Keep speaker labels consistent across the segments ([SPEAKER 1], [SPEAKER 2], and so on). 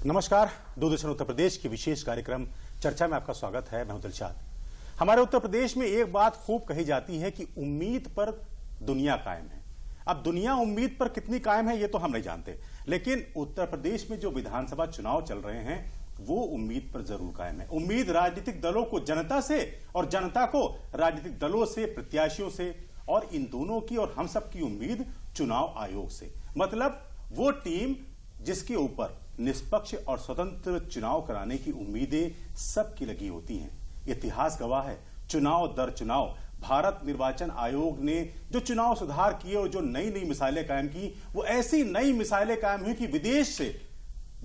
[SPEAKER 1] नमस्कार, दूरदर्शन उत्तर प्रदेश की विशेष कार्यक्रम चर्चा में आपका स्वागत है। मैं हूं दिलशाद। हमारे उत्तर प्रदेश में एक बात खूब कही जाती है कि उम्मीद पर दुनिया कायम है। अब दुनिया उम्मीद पर कितनी कायम है ये तो हम नहीं जानते, लेकिन उत्तर प्रदेश में जो विधानसभा चुनाव चल रहे हैं वो उम्मीद पर जरूर कायम है। उम्मीद राजनीतिक दलों को जनता से और जनता को राजनीतिक दलों से, प्रत्याशियों से, और इन दोनों की और हम सब की उम्मीद चुनाव आयोग से। मतलब वो टीम जिसके ऊपर निष्पक्ष और स्वतंत्र चुनाव कराने की उम्मीदें सबकी लगी होती हैं। इतिहास गवाह है, चुनाव दर चुनाव भारत निर्वाचन आयोग ने जो चुनाव सुधार किए और जो नई नई मिसाइलें कायम की, वो ऐसी नई मिसाइलें कायम हुई कि विदेश से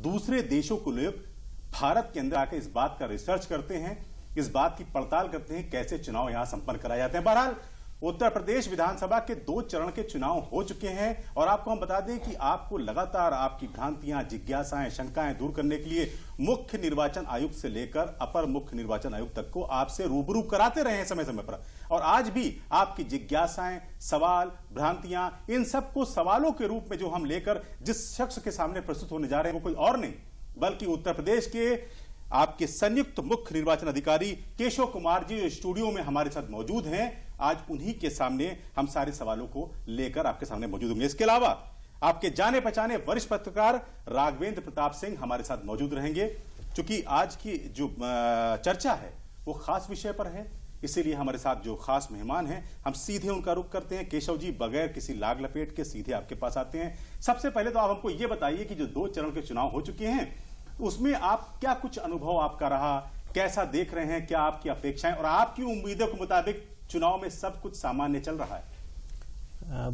[SPEAKER 1] दूसरे देशों को लोग भारत के अंदर आकर इस बात का रिसर्च करते हैं, इस बात की पड़ताल करते हैं कैसे चुनाव यहां संपन्न कराए जाते हैं। बहरहाल उत्तर प्रदेश विधानसभा के 2 चरण के चुनाव हो चुके हैं और आपको हम बता दें कि आपको लगातार आपकी भ्रांतियां, जिज्ञासाएं, शंकाएं दूर करने के लिए मुख्य निर्वाचन आयुक्त से लेकर अपर मुख्य निर्वाचन आयुक्त तक को आपसे रूबरू कराते रहे हैं समय समय पर। और आज भी आपकी जिज्ञासाएं, सवाल, भ्रांतियां, इन सबको सवालों के रूप में जो हम लेकर जिस शख्स के सामने प्रस्तुत होने जा रहे हैं वो कोई और नहीं बल्कि उत्तर प्रदेश के आपके संयुक्त मुख्य निर्वाचन अधिकारी केशव कुमार जी जो स्टूडियो में हमारे साथ मौजूद हैं। आज उन्हीं के सामने हम सारे सवालों को लेकर आपके सामने मौजूद होंगे। इसके अलावा आपके जाने पहचाने वरिष्ठ पत्रकार राघवेंद्र प्रताप सिंह हमारे साथ मौजूद रहेंगे। चूंकि आज की जो चर्चा है वो खास विषय पर है, इसीलिए हमारे साथ जो खास मेहमान हैं हम सीधे उनका रुख करते हैं। केशव जी बगैर किसी लाग लपेट के सीधे आपके पास आते हैं। सबसे पहले तो आप हमको ये बताइए कि जो 2 चरण के चुनाव हो चुके हैं उसमें आप क्या कुछ अनुभव आपका रहा, कैसा देख रहे हैं, क्या आपकी अपेक्षाएं और आपकी उम्मीदों के मुताबिक चुनाव में सब कुछ सामान्य चल रहा है?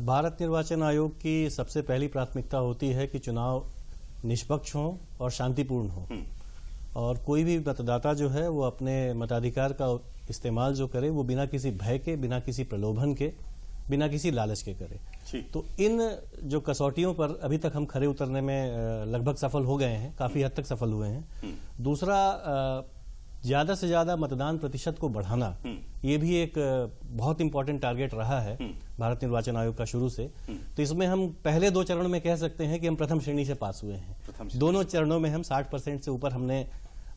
[SPEAKER 2] भारत निर्वाचन आयोग की सबसे पहली प्राथमिकता होती है कि चुनाव निष्पक्ष हो और शांतिपूर्ण हो, और कोई भी मतदाता जो है वो अपने मताधिकार का इस्तेमाल जो करे वो बिना किसी भय के, बिना किसी प्रलोभन के, बिना किसी लालच के करे। तो इन जो कसौटियों पर अभी तक हम खरे उतरने में लगभग सफल हो गए हैं, काफी हद तक सफल हुए हैं। दूसरा, ज्यादा से ज्यादा मतदान प्रतिशत को बढ़ाना, ये भी एक बहुत इंपॉर्टेंट टारगेट रहा है भारत निर्वाचन आयोग का शुरू से। तो इसमें हम पहले 2 चरणों में कह सकते हैं कि हम प्रथम श्रेणी से पास हुए हैं। दोनों चरणों में हम 60% से ऊपर हमने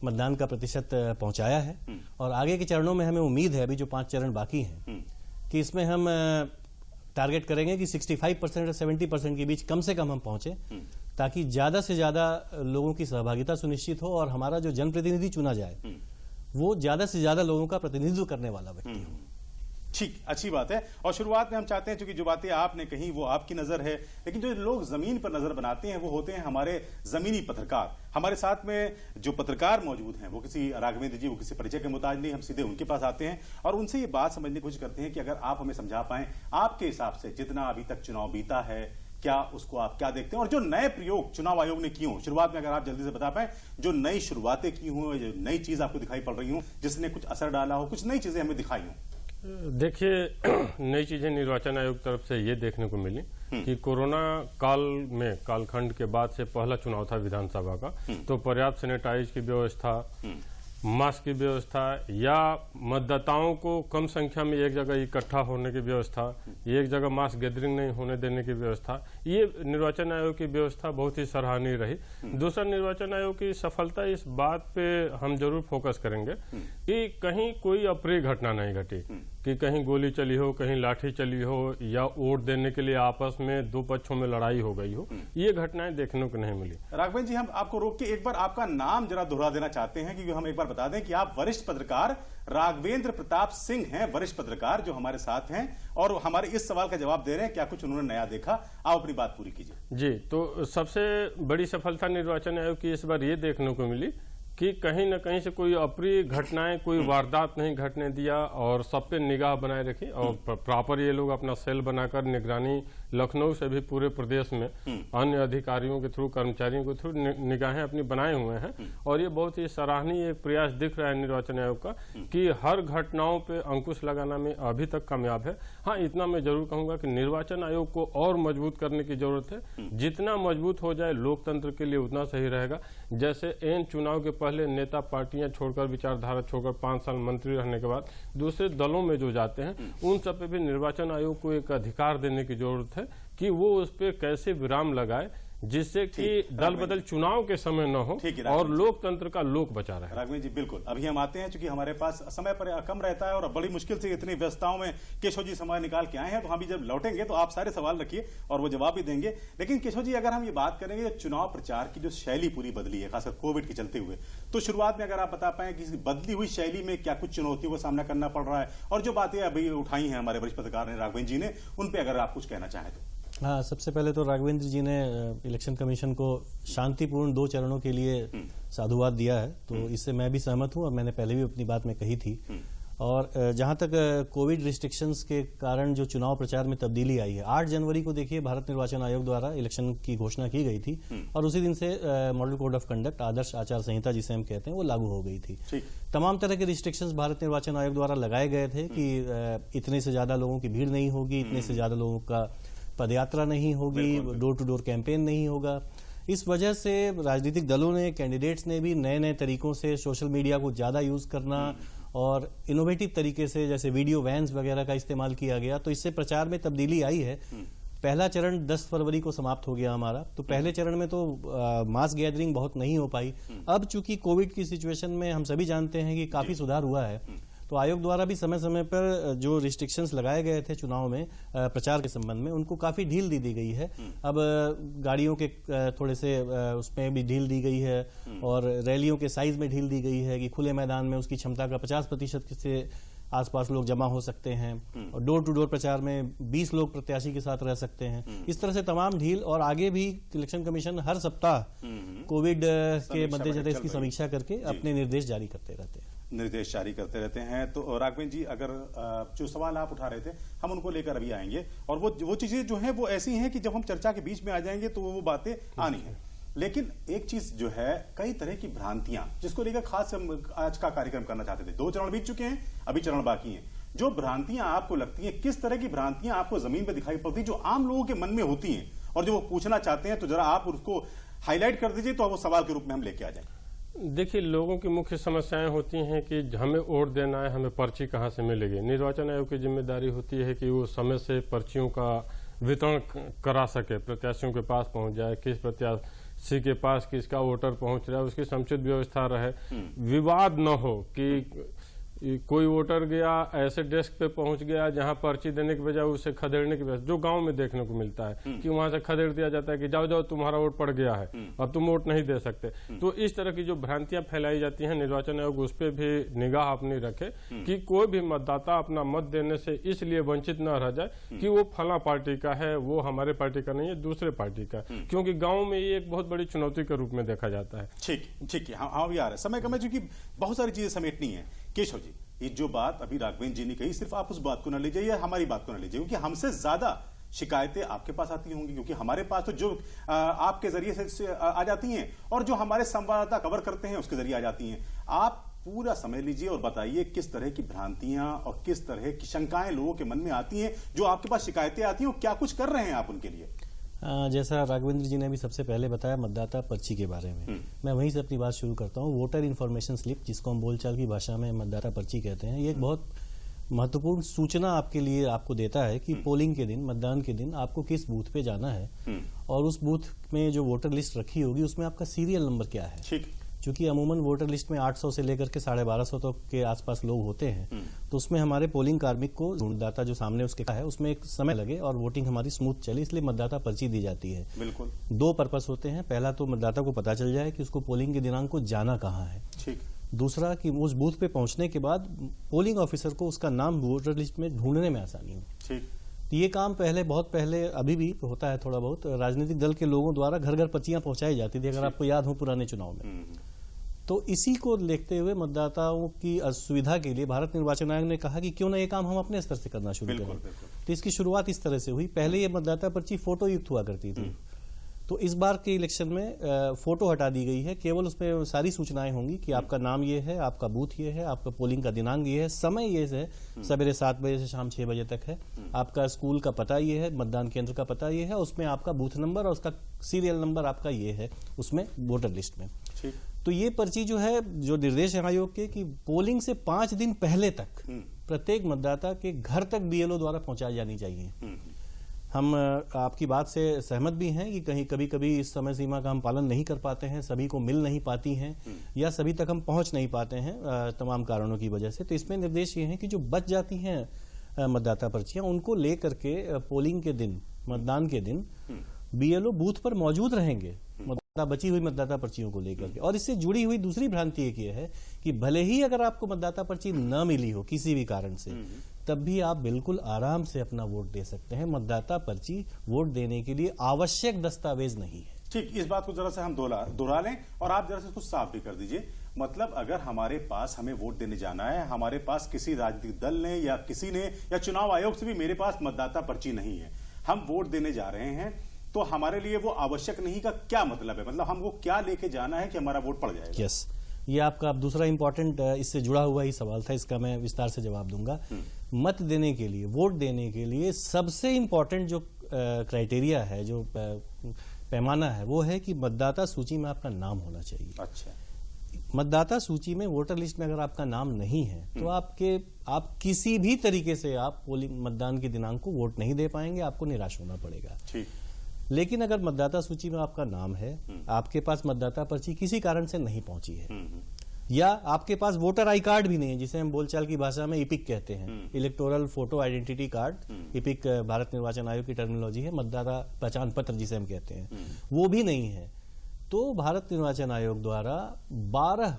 [SPEAKER 2] मतदान का प्रतिशत पहुंचाया है, और आगे के चरणों में हमें उम्मीद है, अभी जो 5 चरण बाकी हैं, कि इसमें हम टारगेट करेंगे कि 65% और 70% के बीच कम से कम हम पहुंचे, ताकि ज्यादा से ज्यादा लोगों की सहभागिता सुनिश्चित हो और हमारा जो जनप्रतिनिधि चुना जाए वो ज्यादा से ज्यादा लोगों का प्रतिनिधित्व करने वाला व्यक्ति हो।
[SPEAKER 1] ठीक, अच्छी बात है। और शुरुआत में हम चाहते हैं, क्योंकि जो बातें आपने कही वो आपकी नजर है, लेकिन जो लोग जमीन पर नजर बनाते हैं वो होते हैं हमारे जमीनी पत्रकार। हमारे साथ में जो पत्रकार मौजूद हैं वो किसी राघवेंद्र जी, वो किसी परिचय के मुताज नहीं, हम सीधे उनके पास आते हैं और उनसे ये बात समझने की कोशिश करते हैं कि अगर आप हमें समझा पाएं आपके हिसाब से जितना अभी तक चुनाव बीता है, क्या उसको आप क्या देखते हैं, और जो नए प्रयोग चुनाव आयोग ने किए हों, शुरुआत में अगर आप जल्दी से बता पाएं, जो नई शुरुआतें की हों, जो नई चीज आपको दिखाई पड़ रही हो, जिसने कुछ असर डाला हो, कुछ नई चीजें हमें दिखाई हों।
[SPEAKER 3] देखिए, नई चीजें निर्वाचन आयोग की तरफ से ये देखने को मिली कि कोरोना काल में, कालखंड के बाद से पहला चुनाव था विधानसभा का, तो पर्याप्त सैनिटाइज की व्यवस्था, मास्क की व्यवस्था, या मतदाताओं को कम संख्या में एक जगह इकट्ठा होने की व्यवस्था, एक जगह मास गैदरिंग नहीं होने देने की व्यवस्था, ये निर्वाचन आयोग की व्यवस्था बहुत ही सराहनीय रही। दूसरा, निर्वाचन आयोग की सफलता, इस बात पे हम जरूर फोकस करेंगे कि कहीं कोई अप्रिय घटना नहीं घटी, कि कहीं गोली चली हो, कहीं लाठी चली हो, या वोट देने के लिए आपस में 2 पक्षों में लड़ाई हो गई हो, ये घटनाएं देखने को नहीं मिली।
[SPEAKER 1] राघवेंद्र जी, हम आपको रोक के एक बार आपका नाम जरा दोहरा देना चाहते हैं, क्योंकि हम एक बार बता दें कि आप वरिष्ठ पत्रकार राघवेंद्र प्रताप सिंह हैं, वरिष्ठ पत्रकार जो हमारे साथ हैं और हमारे इस सवाल का जवाब दे रहे हैं, क्या कुछ उन्होंने नया देखा। आप अपनी बात पूरी कीजिए।
[SPEAKER 3] जी, तो सबसे बड़ी सफलता निर्वाचन आयोग की इस बार ये देखने को मिली कि कहीं न कहीं से कोई अप्रिय घटनाएं, कोई वारदात नहीं घटने दिया और सब पे निगाह बनाए रखी, और प्रॉपर ये लोग अपना सेल बनाकर निगरानी लखनऊ से भी पूरे प्रदेश में अन्य अधिकारियों के थ्रू, कर्मचारियों के थ्रू निगाहें अपनी बनाए हुए हैं। और ये बहुत ही सराहनीय एक प्रयास दिख रहा है निर्वाचन आयोग का कि हर घटनाओं पे अंकुश लगाना में अभी तक कामयाब है। हाँ, इतना मैं जरूर कहूंगा कि निर्वाचन आयोग को और मजबूत करने की जरूरत है। जितना मजबूत हो जाए लोकतंत्र के लिए उतना सही रहेगा। जैसे एन चुनाव के पहले नेता पार्टियां छोड़कर, विचारधारा छोड़कर 5 साल मंत्री रहने के बाद दूसरे दलों में जो जाते हैं, उन सब पे भी निर्वाचन आयोग को एक अधिकार देने की जरूरत है कि वो उस पर कैसे विराम लगाए जिससे कि दल बदल चुनाव के समय न हो
[SPEAKER 1] ठीक है,
[SPEAKER 3] और लोकतंत्र का लोक बचा रहे।
[SPEAKER 1] राघवेंद्र जी बिल्कुल, अभी हम आते हैं, चूंकि हमारे पास समय पर कम रहता है और बड़ी मुश्किल से इतनी व्यस्तताओं में केशव जी समय निकाल के आए हैं, तो हम भी जब लौटेंगे तो आप सारे सवाल रखिए और वो जवाब भी देंगे। लेकिन केशव जी, अगर हम ये बात करेंगे चुनाव प्रचार की जो शैली पूरी बदली है, खासकर कोविड के चलते हुए, तो शुरुआत में अगर आप बता पाएं कि बदली हुई शैली में क्या कुछ चुनौतियों का सामना करना पड़ रहा है, और जो बातें अभी उठाई हैं हमारे वरिष्ठ पत्रकार ने राघवेंद्र जी ने, उन पे अगर आप कुछ कहना चाहें तो।
[SPEAKER 2] हाँ, सबसे पहले तो राघवेंद्र जी ने इलेक्शन कमीशन को शांतिपूर्ण 2 चरणों के लिए साधुवाद दिया है, तो इससे मैं भी सहमत हूं और मैंने पहले भी अपनी बात में कही थी। और जहां तक कोविड रिस्ट्रिक्शंस के कारण जो चुनाव प्रचार में तब्दीली आई है, 8 जनवरी को देखिए भारत निर्वाचन आयोग द्वारा इलेक्शन की घोषणा की गई थी और उसी दिन से मॉडल कोड ऑफ कंडक्ट, आदर्श आचार संहिता जिसे हम कहते हैं, वो लागू हो गई थी। तमाम तरह के रिस्ट्रिक्शंस भारत निर्वाचन आयोग द्वारा लगाए गए थे कि इतने से ज्यादा लोगों की भीड़ नहीं होगी, इतने से ज्यादा लोगों का पदयात्रा नहीं होगी, डोर टू डोर कैंपेन नहीं होगा। इस वजह से राजनीतिक दलों ने, कैंडिडेट्स ने भी नए नए तरीकों से सोशल मीडिया को ज्यादा यूज करना और इनोवेटिव तरीके से, जैसे वीडियो वैन्स वगैरह का इस्तेमाल किया गया, तो इससे प्रचार में तब्दीली आई है। पहला चरण 10 फरवरी को समाप्त हो गया हमारा, तो पहले चरण में तो मास गैदरिंग बहुत नहीं हो पाई। अब चूंकि कोविड की सिचुएशन में हम सभी जानते हैं कि काफी सुधार हुआ है, तो आयोग द्वारा भी समय समय पर जो रिस्ट्रिक्शंस लगाए गए थे चुनाव में प्रचार के संबंध में, उनको काफी ढील दे दी गई है। अब गाड़ियों के थोड़े से उसमें भी ढील दी गई है और रैलियों के साइज में ढील दी गई है कि खुले मैदान में उसकी क्षमता का 50% से आसपास लोग जमा हो सकते हैं और डोर टू डोर प्रचार में 20 लोग प्रत्याशी के साथ रह सकते हैं। इस तरह से तमाम ढील, और आगे भी इलेक्शन कमीशन हर सप्ताह कोविड के मद्देनजर इसकी समीक्षा करके अपने निर्देश जारी करते रहते हैं। तो राघवेंद्र जी, अगर जो सवाल आप उठा रहे थे हम उनको लेकर अभी आएंगे, और वो चीजें जो हैं वो ऐसी हैं कि जब हम चर्चा के बीच में आ जाएंगे तो वो बातें आनी है। लेकिन एक चीज जो है, कई तरह की भ्रांतियां जिसको लेकर खास हम आज का कार्यक्रम करना चाहते थे। 2 चरण बीत चुके हैं, अभी चरण बाकी हैं। जो भ्रांतियां आपको लगती हैं, किस तरह की भ्रांतियां आपको जमीन पर दिखाई पड़ती, जो आम लोगों के मन में होती हैं और जो वो पूछना चाहते हैं, तो जरा आप उसको हाईलाइट कर दीजिए, तो वो सवाल के रूप में हम लेके आ जाएंगे।
[SPEAKER 3] देखिए, लोगों की मुख्य समस्याएं होती हैं कि हमें वोट देना है, हमें पर्ची कहाँ से मिलेगी। निर्वाचन आयोग की जिम्मेदारी होती है कि वो समय से पर्चियों का वितरण करा सके, प्रत्याशियों के पास पहुंच जाए, किस प्रत्याशी के पास किसका वोटर पहुंच रहा है उसकी समुचित व्यवस्था रहे, विवाद न हो कि कोई वोटर गया ऐसे डेस्क पे पहुंच गया जहां पर्ची देने के बजाय उसे खदेड़ने की व्यवस्था, जो गांव में देखने को मिलता है कि वहां से खदेड़ दिया जाता है कि जाओ जाओ तुम्हारा वोट पड़ गया है, अब तुम वोट नहीं दे सकते। तो इस तरह की जो भ्रांतियां फैलाई जाती हैं, निर्वाचन आयोग उस पर भी निगाह अपनी रखे कि कोई भी मतदाता अपना मत देने से इसलिए वंचित न रह जाए कि वो फला पार्टी का है, वो हमारे पार्टी का नहीं है, दूसरे पार्टी का, क्योंकि गाँव में ये एक बहुत बड़ी चुनौती के रूप में देखा जाता है।
[SPEAKER 1] ठीक है, हाँ भी आ रहा है समय कम है, क्योंकि बहुत सारी चीजें समेटनी है। केशव जी, ये जो बात अभी राघवेंद्र जी ने कही, सिर्फ आप उस बात को न लीजिए या हमारी बात को न लीजिए, क्योंकि हमसे ज्यादा शिकायतें आपके पास आती होंगी, क्योंकि हमारे पास तो जो आपके जरिए से आ जाती हैं और जो हमारे संवाददाता कवर करते हैं उसके जरिए आ जाती हैं। आप पूरा समय लीजिए और बताइए किस तरह की भ्रांतियां और किस तरह की शंकाएं लोगों के मन में आती हैं, जो आपके पास शिकायतें आती हैं, और क्या कुछ कर रहे हैं आप उनके लिए।
[SPEAKER 2] जैसा राघवेंद्र जी ने भी सबसे पहले बताया मतदाता पर्ची के बारे में, मैं वहीं से अपनी बात शुरू करता हूं। वोटर इन्फॉर्मेशन स्लिप, जिसको हम बोलचाल की भाषा में मतदाता पर्ची कहते हैं, ये एक बहुत महत्वपूर्ण सूचना आपके लिए आपको देता है कि पोलिंग के दिन, मतदान के दिन आपको किस बूथ पे जाना है और उस बूथ में जो वोटर लिस्ट रखी होगी उसमें आपका सीरियल नंबर क्या है। ठीक, क्योंकि अमूमन वोटर लिस्ट में 800 से लेकर के 1250 तक के आसपास लोग होते हैं, तो उसमें हमारे पोलिंग कार्मिक को मतदाता जो सामने उसके है उसमें एक समय लगे और वोटिंग हमारी स्मूथ चले, इसलिए मतदाता पर्ची दी जाती है।
[SPEAKER 1] बिल्कुल
[SPEAKER 2] 2 पर्पस होते हैं। पहला तो मतदाता को पता चल जाए कि उसको पोलिंग के दिनांक को जाना कहाँ है। ठीक। दूसरा कि उस बूथ पे पहुंचने के बाद पोलिंग ऑफिसर को उसका नाम वोटर लिस्ट में ढूंढने में आसानी हो। ठीक। तो ये काम बहुत पहले अभी भी होता है थोड़ा बहुत, राजनीतिक दल के लोगों द्वारा घर घर पर्चियां पहुंचाई जाती थी, अगर आपको याद हो पुराने चुनाव में। तो इसी को देखते हुए मतदाताओं की सुविधा के लिए भारत निर्वाचन आयोग ने कहा कि क्यों ना ये काम हम अपने स्तर से करना शुरू करें। तो इसकी शुरुआत इस तरह से हुई। पहले ये मतदाता पर्ची फोटो युक्त हुआ करती थी, तो इस बार के इलेक्शन में फोटो हटा दी गई है। केवल उसमें सारी सूचनाएं होंगी कि आपका नाम ये है, आपका बूथ ये है, आपका पोलिंग का दिनांक ये है, समय ये है, सवेरे 7 बजे से शाम 6 बजे तक है, आपका स्कूल का पता ये है, मतदान केंद्र का पता ये है, उसमें आपका बूथ नंबर और उसका सीरियल नंबर आपका ये है उसमें वोटर लिस्ट में। तो ये पर्ची जो है, जो निर्देश है आयोग के कि पोलिंग से 5 दिन पहले तक प्रत्येक मतदाता के घर तक बीएलओ द्वारा पहुंचाई जानी चाहिए। हम आपकी बात से सहमत भी हैं कि कहीं कभी कभी इस समय सीमा का हम पालन नहीं कर पाते हैं, सभी को मिल नहीं पाती हैं या सभी तक हम पहुंच नहीं पाते हैं तमाम कारणों की वजह से। तो इसमें निर्देश ये हैं कि जो बच जाती हैं मतदाता पर्चियां, उनको लेकर के पोलिंग के दिन, मतदान के दिन बीएलओ बूथ पर मौजूद रहेंगे बची हुई मतदाता पर्चियों को लेकर के। और इससे जुड़ी हुई दूसरी भ्रांति एक ये है कि भले ही अगर आपको मतदाता पर्ची न मिली हो किसी भी कारण से, तब भी आप बिल्कुल आराम से अपना वोट दे सकते हैं। मतदाता पर्ची वोट देने के लिए आवश्यक दस्तावेज नहीं है।
[SPEAKER 1] ठीक, इस बात को जरा से हम दोहरा लें और आप जरा से कुछ साफ भी कर दीजिए। मतलब अगर हमारे पास हमें वोट देने जाना है, हमारे पास किसी राजनीतिक दल ने या किसी ने या चुनाव आयोग से भी मेरे पास मतदाता पर्ची नहीं है, हम वोट देने जा रहे हैं, तो हमारे लिए वो आवश्यक नहीं का क्या मतलब है? मतलब हमको क्या लेके जाना है कि हमारा वोट पड़ जाएगा?
[SPEAKER 2] यस, ये आपका दूसरा इंपॉर्टेंट इससे जुड़ा हुआ ही सवाल था, इसका मैं विस्तार से जवाब दूंगा। मत देने के लिए, वोट देने के लिए सबसे इंपॉर्टेंट जो क्राइटेरिया है, जो पैमाना है, वो है कि मतदाता सूची में आपका नाम होना चाहिए।
[SPEAKER 1] अच्छा,
[SPEAKER 2] मतदाता सूची में, वोटर लिस्ट में अगर आपका नाम नहीं है तो आप किसी भी तरीके से आप पोलिंग मतदान के दिनांक को वोट नहीं दे पाएंगे, आपको निराश होना पड़ेगा।
[SPEAKER 1] ठीक।
[SPEAKER 2] लेकिन अगर मतदाता सूची में आपका नाम है, आपके पास मतदाता पर्ची किसी कारण से नहीं पहुंची है, या आपके पास वोटर आई कार्ड भी नहीं है, जिसे हम बोलचाल की भाषा में इपिक कहते हैं, electoral photo identity card, EPIC Bharat निर्वाचन आयोग की टर्मिनोलॉजी है, मतदाता पहचान पत्र जिसे हम कहते हैं, वो भी नहीं है, तो भारत निर्वाचन आयोग द्वारा 12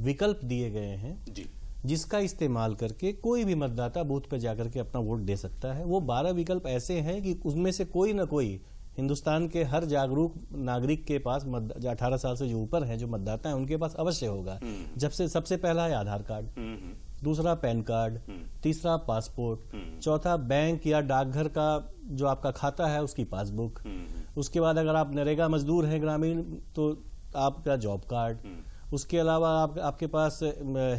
[SPEAKER 2] विकल्प दिए गए हैं
[SPEAKER 1] जी,
[SPEAKER 2] जिसका इस्तेमाल करके कोई भी मतदाता बूथ पर जाकर के अपना वोट दे सकता है। वो 12 विकल्प ऐसे हैं कि उसमें से कोई ना कोई हिंदुस्तान के हर जागरूक नागरिक के पास, 18 साल से जो ऊपर है, जो मतदाता है, उनके पास अवश्य होगा। जब से सबसे पहला है आधार कार्ड, दूसरा पैन कार्ड, तीसरा पासपोर्ट, चौथा बैंक या डाकघर का जो आपका खाता है उसकी पासबुक, उसके बाद अगर आप नरेगा मजदूर हैं ग्रामीण तो आपका जॉब कार्ड, उसके अलावा आपके पास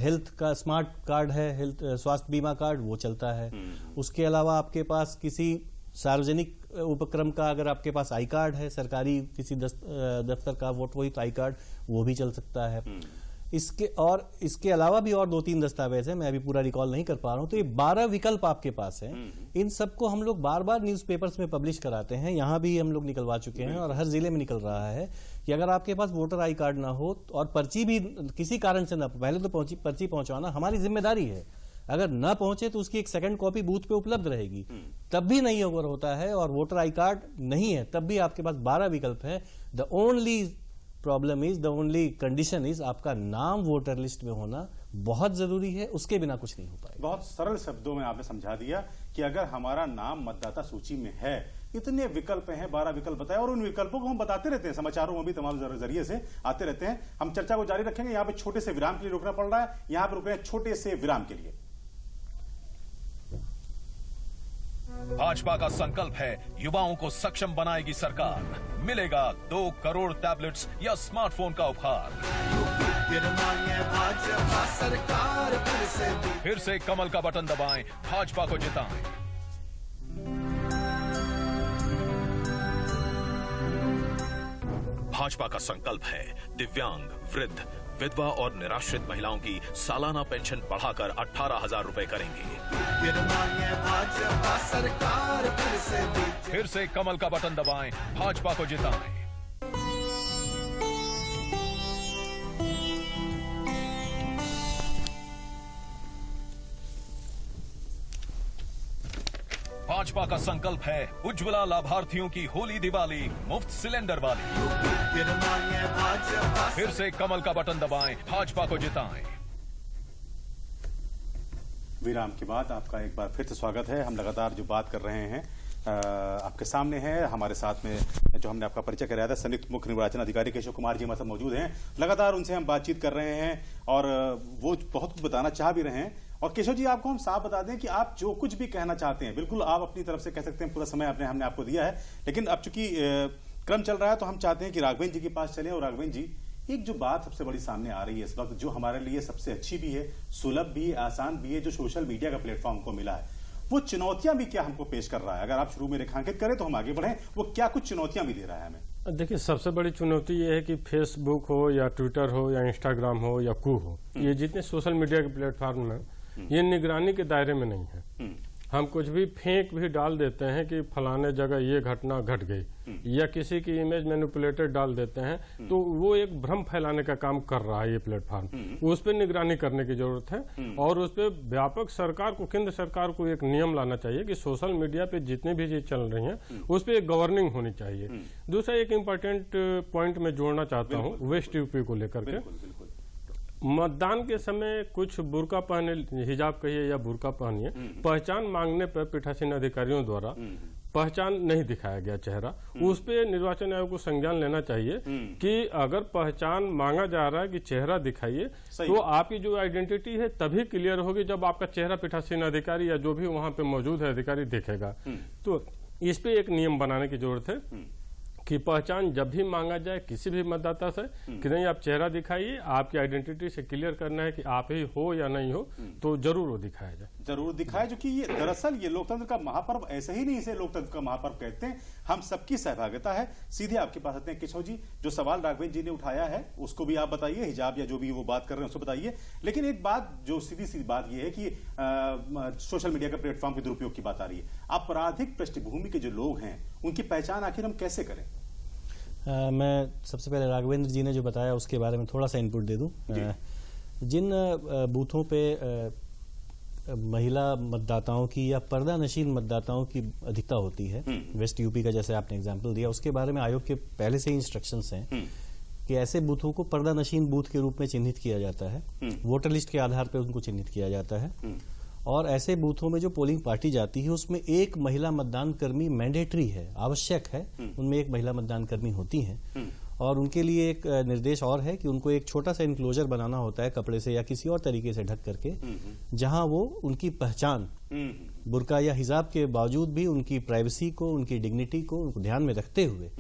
[SPEAKER 2] हेल्थ का स्मार्ट कार्ड है, हेल्थ स्वास्थ्य बीमा कार्ड, वो चलता है। उसके अलावा आपके पास किसी सार्वजनिक उपक्रम का अगर आपके पास आई कार्ड है, सरकारी किसी दफ्तर का वोट हुई तो आई कार्ड, वो भी चल सकता है। इसके अलावा भी और 2-3 दस्तावेज हैं, मैं अभी पूरा रिकॉल नहीं कर पा रहा हूं। तो ये 12 विकल्प आपके पास हैं। इन सबको हम लोग बार बार न्यूज़पेपर्स में पब्लिश कराते हैं, यहां भी हम लोग निकलवा चुके हैं और हर जिले में निकल रहा है कि अगर आपके पास वोटर आई कार्ड ना हो और पर्ची भी किसी कारण से ना, पहले तो पर्ची पहुंचाना हमारी जिम्मेदारी है, अगर ना पहुंचे तो उसकी एक सेकंड कॉपी बूथ पे उपलब्ध रहेगी, तब भी नहीं ओवर होता है, और वोटर आई कार्ड नहीं है तब भी आपके पास 12 विकल्प है। The only problem is, the only condition is, आपका नाम वोटर लिस्ट में होना बहुत जरूरी है, उसके बिना कुछ नहीं हो पाएगा।
[SPEAKER 1] बहुत सरल शब्दों में आपने समझा दिया कि अगर हमारा नाम मतदाता सूची में है, इतने विकल्प हैं, 12 विकल्प बताए, और उन विकल्पों को हम बताते रहते हैं, समाचारों में भी तमाम जरिए से आते रहते हैं। हम चर्चा को जारी रखेंगे, यहाँ पे छोटे से विराम के लिए रुकना पड़ रहा है, यहाँ पे रुक रहे हैं छोटे से विराम के लिए।
[SPEAKER 4] भाजपा का संकल्प है, युवाओं को सक्षम बनाएगी सरकार, मिलेगा 2 करोड़ टैबलेट्स या स्मार्टफोन का उपहार। फिर से कमल का बटन दबाएं, भाजपा को जिताएं। भाजपा का संकल्प है, दिव्यांग, वृद्ध, विधवा और निराश्रित महिलाओं की सालाना पेंशन बढ़ाकर 18,000 रुपए करेंगे। फिर से कमल का बटन दबाएं, भाजपा को जिताएं। भाजपा का संकल्प है, उज्ज्वला लाभार्थियों की होली दिवाली मुफ्त सिलेंडर वाली। फिर से कमल का बटन दबाएं, भाजपा को जिताएं।
[SPEAKER 1] विराम के बाद आपका एक बार फिर से स्वागत है। हम लगातार जो बात कर रहे हैं आपके सामने है, हमारे साथ में जो हमने आपका परिचय कराया था, संयुक्त मुख्य निर्वाचन अधिकारी केशव कुमार जी हमारे साथ मौजूद हैं। लगातार उनसे हम बातचीत कर रहे हैं और वो बहुत कुछ बताना चाह भी रहे हैं। और केशव जी, आपको हम साफ बता दें कि आप जो कुछ भी कहना चाहते हैं बिल्कुल आप अपनी तरफ से कह सकते हैं, पूरा समय हमने आपको दिया है। लेकिन अब चूंकि क्रम चल रहा है तो हम चाहते हैं कि राघवेंद्र जी के पास चलें। और राघवेंद्र जी, एक जो बात सबसे बड़ी सामने आ रही है इस वक्त, जो हमारे लिए सबसे अच्छी भी है, सुलभ भी है, आसान भी है, जो सोशल मीडिया का प्लेटफॉर्म को मिला है, वो चुनौतियां भी क्या हमको पेश कर रहा है? अगर आप शुरू में रेखांकित करें तो हम आगे बढ़ें। वो क्या कुछ चुनौतियां भी दे रहा है हमें?
[SPEAKER 3] देखिए, सबसे बड़ी चुनौती ये है कि फेसबुक हो या ट्विटर हो या इंस्टाग्राम हो या कू हो, ये जितने सोशल मीडिया के प्लेटफॉर्म हैं, ये निगरानी के दायरे में नहीं है। हम कुछ भी फेंक भी डाल देते हैं कि फलाने जगह ये घटना घट गई, या किसी की इमेज मैनिपुलेटेड डाल देते हैं, तो वो एक भ्रम फैलाने का काम कर रहा है ये प्लेटफॉर्म। उस पर निगरानी करने की जरूरत है और उस पर व्यापक सरकार को, केंद्र सरकार को एक नियम लाना चाहिए कि सोशल मीडिया पे जितने भी चीज चल रही हैं उस पर एक गवर्निंग होनी चाहिए। दूसरा एक इम्पोर्टेंट पॉइंट मैं जोड़ना चाहता हूँ वेस्ट यूपी को लेकर के। मतदान के समय कुछ बुर्का पहने, हिजाब कहिए या बुर्का पहनिए, पहचान मांगने पर पीठासीन अधिकारियों द्वारा पहचान नहीं दिखाया गया चेहरा, उस पे निर्वाचन आयोग को संज्ञान लेना चाहिए कि अगर पहचान मांगा जा रहा है कि चेहरा दिखाइए, तो आपकी जो आइडेंटिटी है तभी क्लियर होगी जब आपका चेहरा पीठासीन अधिकारी या जो भी वहां पे मौजूद है अधिकारी देखेगा। तो इस पे एक नियम बनाने की जरूरत है कि पहचान जब भी मांगा जाए किसी भी मतदाता से कि नहीं आप चेहरा दिखाइए, आपकी आइडेंटिटी से क्लियर करना है कि आप ही हो या नहीं हो, तो जरूर वो दिखाया जाए।
[SPEAKER 1] जरूर दिखाए, जो कि ये दरअसल ये लोकतंत्र का महापर्व ऐसे ही नहीं, इसे लोकतंत्र का महापर्व कहते हैं। हम सबकी सहभागिता है। सीधे आपके पास आते हैं केशव जी, जो सवाल राघवेंद्र जी ने उठाया है उसको भी आप बताइए, हिजाब या जो भी वो बात कर रहे हैं उसको बताइए। लेकिन एक बात जो सीधी सी बात ये है कि सोशल मीडिया के प्लेटफॉर्म के दुरुपयोग की बात आ रही है। आपराधिक पृष्ठभूमि के जो लोग हैं उनकी पहचान आखिर हम कैसे करें?
[SPEAKER 2] मैं सबसे पहले राघवेंद्र जी ने जो बताया उसके बारे में थोड़ा सा इनपुट दे दूं। जिन बूथों पे महिला मतदाताओं की या पर्दा नशीन मतदाताओं की अधिकता होती है, वेस्ट यूपी का जैसे आपने एग्जांपल दिया, उसके बारे में आयोग के पहले से ही इंस्ट्रक्शंस हैं कि ऐसे बूथों को पर्दा नशीन बूथ के रूप में चिन्हित किया जाता है, वोटर लिस्ट के आधार पर उनको चिन्हित किया जाता है। और ऐसे बूथों में जो पोलिंग पार्टी जाती है उसमें एक महिला मतदान कर्मी मैंडेटरी है, आवश्यक है, उनमें एक महिला मतदान कर्मी होती है। और उनके लिए एक निर्देश और है कि उनको एक छोटा सा इनक्लोजर बनाना होता है कपड़े से या किसी और तरीके से ढक करके, जहां वो उनकी पहचान बुर्का या हिजाब के बावजूद भी उनकी प्राइवेसी को, उनकी डिग्निटी को उनको ध्यान में रखते हुए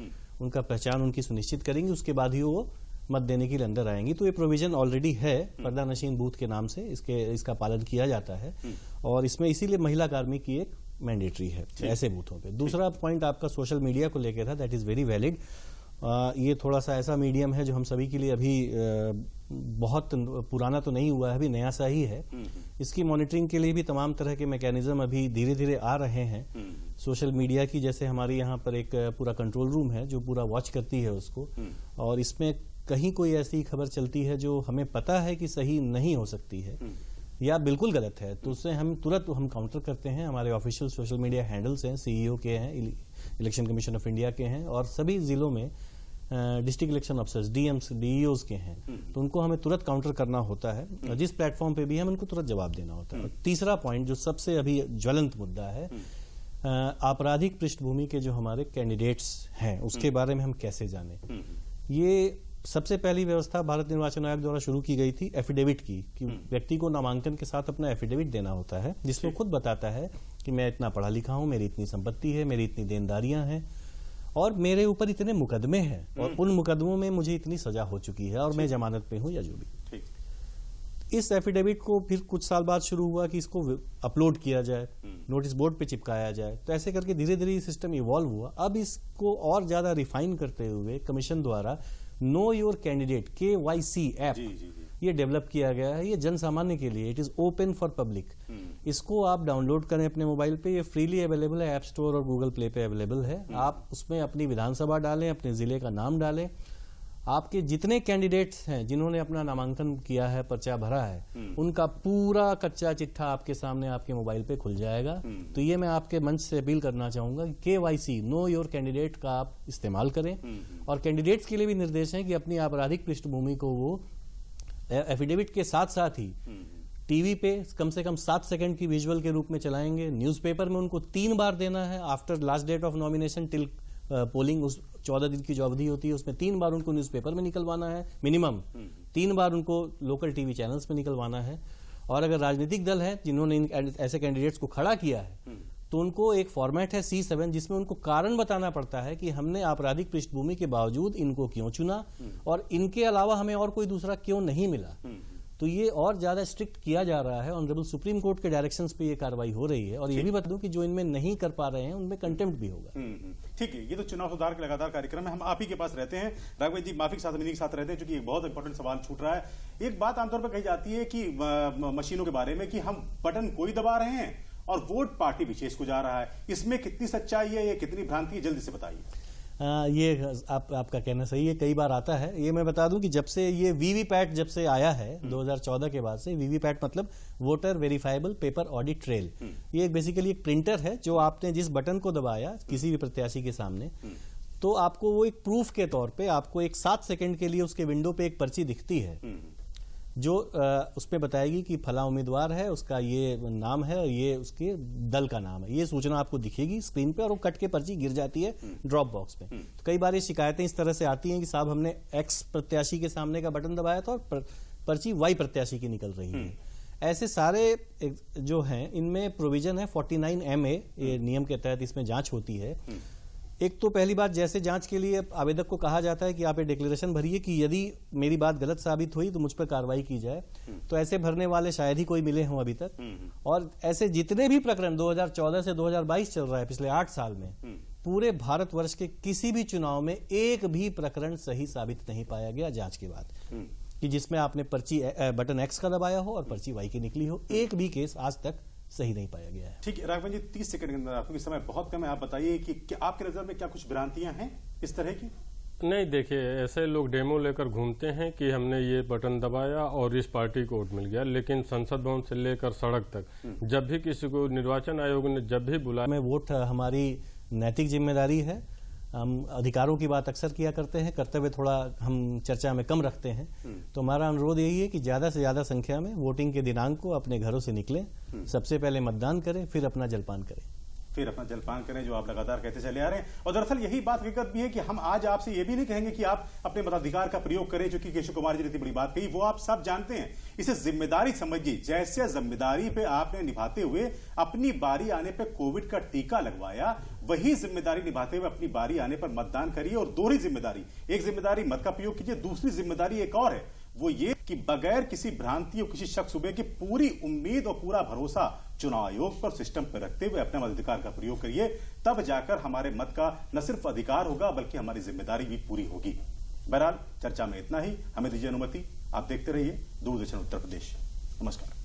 [SPEAKER 2] उनका पहचान उनकी सुनिश्चित करेंगी, उसके बाद ही वो मत देने के लिए अंदर आएंगी। तो ये प्रोविजन ऑलरेडी है पर्दा नशीन बूथ के नाम से, इसका पालन किया जाता है और इसमें इसीलिए महिला कार्मिक की एक मैंडेटरी है ऐसे बूथों पे। दूसरा पॉइंट आपका सोशल मीडिया को लेकर था, दैट इज वेरी वैलिड। ये थोड़ा सा ऐसा मीडियम है जो हम सभी के लिए अभी बहुत पुराना तो नहीं हुआ है, अभी नया सा ही है। इसकी मॉनिटरिंग के लिए भी तमाम तरह के मैकेनिज्म अभी धीरे धीरे आ रहे हैं। सोशल मीडिया की जैसे हमारे यहाँ पर एक पूरा कंट्रोल रूम है जो पूरा वॉच करती है उसको, और इसमें कहीं कोई ऐसी खबर चलती है जो हमें पता है कि सही नहीं हो सकती है या बिल्कुल गलत है, तो उससे हम तुरंत काउंटर करते हैं। हमारे ऑफिशियल सोशल मीडिया हैंडल्स हैं, सीईओ के हैं, इलेक्शन कमीशन ऑफ इंडिया के हैं, और सभी जिलों में डिस्ट्रिक्ट इलेक्शन ऑफिसर्स, डीएम्स, डीईओज के हैं, तो उनको हमें तुरंत काउंटर करना होता है। जिस प्लेटफॉर्म पे भी हम उनको तुरंत जवाब देना होता है। और तीसरा पॉइंट जो सबसे अभी ज्वलंत मुद्दा है, आपराधिक पृष्ठभूमि के जो हमारे कैंडिडेट्स हैं उसके बारे में हम कैसे जाने। ये सबसे पहली व्यवस्था भारत निर्वाचन आयोग द्वारा शुरू की गई थी एफिडेविट की, कि व्यक्ति को नामांकन के साथ अपना एफिडेविट देना होता है जिसमें खुद बताता है कि मैं इतना पढ़ा लिखा हूं, मेरी इतनी संपत्ति है, मेरी इतनी देनदारियां हैं और मेरे ऊपर इतने मुकदमे हैं और उन मुकदमों में मुझे इतनी सजा हो चुकी है और मैं जमानत पे हूं या जो भी। इस एफिडेविट को फिर कुछ साल बाद शुरू हुआ कि इसको अपलोड किया जाए, नोटिस बोर्ड पे चिपकाया जाए। तो ऐसे करके धीरे धीरे सिस्टम इवॉल्व हुआ। अब इसको और ज्यादा रिफाइन करते हुए कमीशन द्वारा know your candidate KYC app ये डेवलप किया गया है। ये जन सामान्य के लिए, it is open for public. इसको आप डाउनलोड करें अपने मोबाइल पे, ये फ्रीली अवेलेबल है, ऐप स्टोर और गूगल प्ले पे अवेलेबल है। आप उसमें अपनी विधानसभा डालें, अपने जिले का नाम डालें, आपके जितने कैंडिडेट्स हैं जिन्होंने अपना नामांकन किया है, पर्चा भरा है, उनका पूरा कच्चा चिट्ठा आपके सामने आपके मोबाइल पे खुल जाएगा। तो ये मैं आपके मंच से अपील करना चाहूंगा कि KYC नो योर कैंडिडेट का आप इस्तेमाल करें। और कैंडिडेट्स के लिए भी निर्देश है कि अपनी आपराधिक पृष्ठभूमि को वो एफिडेविट के साथ साथ ही टीवी पे कम से कम 7 सेकंड की विजुअल के रूप में चलाएंगे। न्यूज़पेपर में उनको 3 बार देना है after last date of nomination till polling. उस 14 दिन की जो अवधि होती है उसमें 3 बार उनको न्यूज़पेपर में निकलवाना है, मिनिमम 3 बार उनको लोकल टीवी चैनल्स में निकलवाना है। और अगर राजनीतिक दल है जिन्होंने ऐसे कैंडिडेट्स को खड़ा किया है तो उनको एक फॉर्मेट है C7 जिसमें उनको कारण बताना पड़ता है कि हमने आपराधिक पृष्ठभूमि के बावजूद इनको क्यों चुना और इनके अलावा हमें और कोई दूसरा क्यों नहीं मिला। तो ये और ज्यादा स्ट्रिक्ट किया जा रहा है। ऑनरेबल सुप्रीम कोर्ट के डायरेक्शंस पे ये कार्रवाई हो रही है। और ये भी बता दूं कि जो इनमें नहीं कर पा रहे हैं उनमें कंटेम्प्ट भी होगा।
[SPEAKER 1] ठीक है, ये तो चुनाव सुधार के लगातार कार्यक्रम है। हम आप ही के पास रहते हैं, राघवेंद्र जी माफी के साथ के साथ रहते हैं, क्योंकि एक बहुत इंपॉर्टेंट सवाल छूट रहा है। एक बात आमतौर पर कही जाती है कि मशीनों के बारे में कि हम बटन कोई दबा रहे हैं और वोट पार्टी विशेष को जा रहा है। इसमें कितनी सच्चाई है, ये कितनी भ्रांति है, जल्दी से बताइए।
[SPEAKER 2] ये आपका कहना सही है, कई बार आता है। ये मैं बता दूं कि जब से ये वीवीपैट जब से आया है 2014 के बाद से, वीवीपैट मतलब voter verifiable paper audit trail, ये बेसिकली एक प्रिंटर है जो आपने जिस बटन को दबाया किसी भी प्रत्याशी के सामने, तो आपको वो एक प्रूफ के तौर पे आपको एक 7 सेकंड के लिए उसके विंडो पे एक पर्ची दिखती है जो उस पे बताएगी कि फला उम्मीदवार है, उसका ये नाम है, ये उसके दल का नाम है, ये सूचना आपको दिखेगी स्क्रीन पे और वो कट के पर्ची गिर जाती है ड्रॉप बॉक्स पे। तो कई बार ये शिकायतें इस तरह से आती हैं कि साहब हमने एक्स प्रत्याशी के सामने का बटन दबाया था और पर्ची वाई प्रत्याशी की निकल रही है। ऐसे सारे जो हैं इनमें प्रोविजन है 49MA, ये नियम के तहत इसमें जांच होती है। एक तो पहली बात, जैसे जांच के लिए आवेदक को कहा जाता है कि आप ये डिक्लेरेशन भरिए कि यदि मेरी बात गलत साबित हुई तो मुझ पर कार्रवाई की जाए, तो ऐसे भरने वाले शायद ही कोई मिले हों अभी तक। और ऐसे जितने भी प्रकरण 2014 से 2022 चल रहा है, पिछले 8 साल में पूरे भारतवर्ष के किसी भी चुनाव में एक भी प्रकरण सही साबित नहीं पाया गया जांच के बाद कि जिसमें आपने पर्ची बटन एक्स का दबाया हो और पर्ची वाई की निकली हो। एक भी केस आज तक सही नहीं पाया गया है।
[SPEAKER 1] ठीक है राघवन जी, 30 सेकंड के अंदर, आपको समय बहुत कम है, आप बताइए कि क्या आपके नजर में क्या कुछ भ्रांतियां हैं इस तरह की?
[SPEAKER 3] नहीं, देखिए, ऐसे लोग डेमो लेकर घूमते हैं कि हमने ये बटन दबाया और इस पार्टी को वोट मिल गया, लेकिन संसद भवन से लेकर सड़क तक जब भी किसी को निर्वाचन आयोग ने जब भी बुलाया,
[SPEAKER 2] में वोट हमारी नैतिक जिम्मेदारी है। हम अधिकारों की बात अक्सर किया करते हैं, कर्तव्य थोड़ा हम चर्चा में कम रखते हैं। तो हमारा अनुरोध यही है कि ज्यादा से ज्यादा संख्या में वोटिंग के दिनांक को अपने घरों से निकलें, सबसे पहले मतदान करें, फिर अपना जलपान करें।
[SPEAKER 1] फिर अपना जलपान करें, जो आप लगातार कहते चले आ रहे हैं। और दरअसल यही बात हकीकत भी है कि हम आज आपसे ये भी नहीं कहेंगे कि आप अपने मताधिकार का प्रयोग करें, जो कि केशव कुमार जी ने इतनी बड़ी बात कही, वो आप सब जानते हैं। इसे जिम्मेदारी समझिए, जैसे जिम्मेदारी पे आपने निभाते हुए अपनी बारी आने पे कोविड का टीका लगवाया, वही जिम्मेदारी निभाते हुए अपनी बारी आने पर मतदान करिए। और दोहरी जिम्मेदारी, एक जिम्मेदारी मत का प्रयोग कीजिए, दूसरी जिम्मेदारी एक और है, वो ये कि बगैर किसी भ्रांति और किसी शक शुबे की पूरी उम्मीद और पूरा भरोसा चुनाव आयोग पर, सिस्टम पर रखते हुए अपने मताधिकार का प्रयोग करिए। तब जाकर हमारे मत का न सिर्फ अधिकार होगा बल्कि हमारी जिम्मेदारी भी पूरी होगी। बहरहाल चर्चा में इतना ही, हमें दीजिए अनुमति। आप देखते रहिए दूरदर्शन उत्तर प्रदेश। नमस्कार।